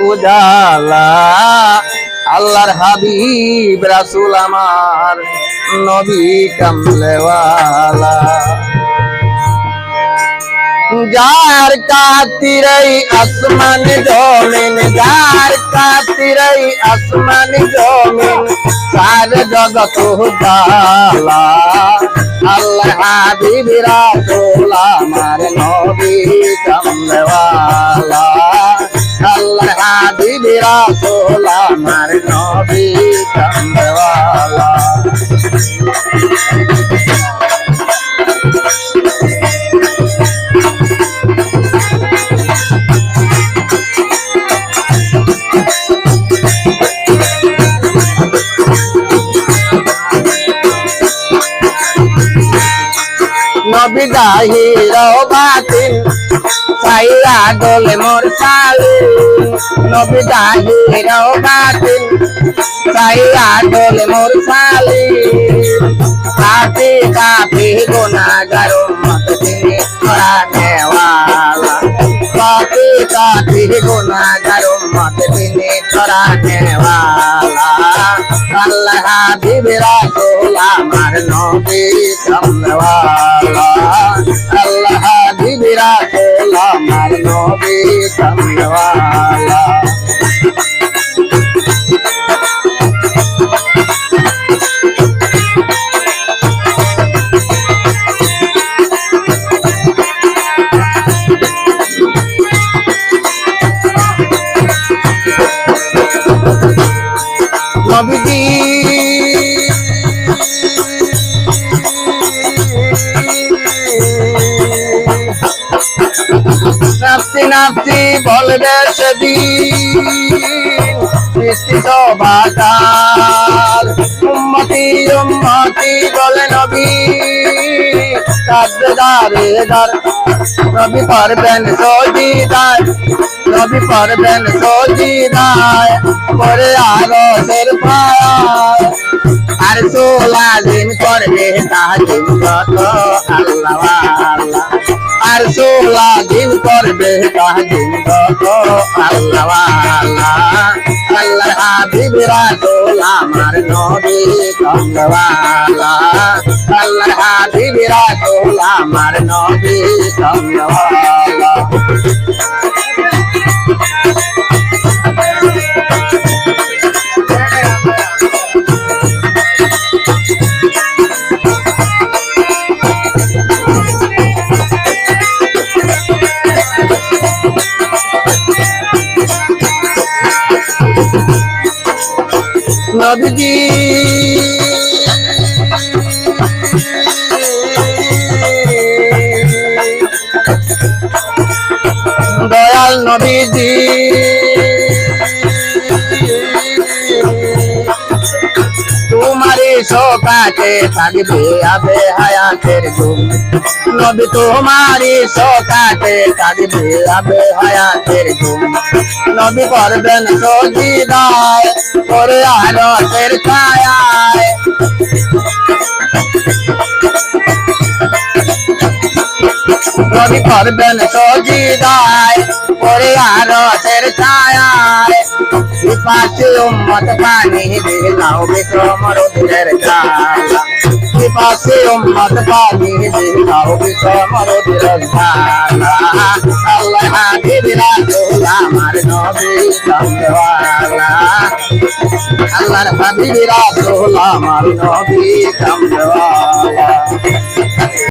উজালা আল্লাহর হাবিব রাসূল আমার নবী কামলেওয়ালা যার কাতিরাই আসমান জমিন যার কাতিরাই আসমান জমিন সার জগৎ উজালা আল্লাহর হাবিব রাসূল আমার নবী কামলেওয়ালা আল্লাহর হাবিব রাসূল আমার নবী কামলেওয়ালা নবী জাহির বাতিন সাইয়া দোলে মোর সালে নবী জাহির বাতিন সাইয়া দোলে মোর সালে কাফি কাফি গুনাহগার উম্মত তিনি ছড়ানেওয়ালা কাফি কাফি গুনাহগার উম্মত তিনি ছড়ানেওয়ালা আল্লাহ হাবিব রাসূল আমার নবী কামলেওয়ালা আল্লাহ হাবিব রাসূল আমার নবী কামলেওয়ালা নবীজি নাফসি নাফসি বলবে সেদিন সৃষ্টি সভাকার উম্মতি উম্মতি বলে নবী কাঁদবে দারে দার নবী পারবেন সজিদায় নবী পারবেন সজিদায় পরে আরশের পায়ায় আর সোলাজিম করবে তাজিম কত আল্লাহ আল্লাহ আর সোলাজিম করবে তাজিম কত আল্লাহ আল্লাহ আল্লাহর হাবিব রাসূল আমার নবী কামলেওয়ালা আল্লাহর হাবিব রাসূল আমার নবী কামলেওয়ালা নবীজি দয়াল নবীজি তোমারই শোকাতে থাকবে আবে হায়াতের ঘুম নবী তোমারই শোকাতে থাকবে আবে হায়াতের ঘুম নবী করবেন সজিদায় করে আরশের ছায়ায় নবী করবেন সজিদায় করে আরশের ছায়ায় পাশে উম্মত পানি দিলাও বিশ্বমরুদের জ্বালা পাশে উম্মত পানি দিলাও বিশ্বমরুদের জ্বালা আল্লাহ হাবিব রাসূল আমার নবী কামলেওয়ালা আল্লাহর হাবিব রাসূল আমার নবী কামলেওয়ালা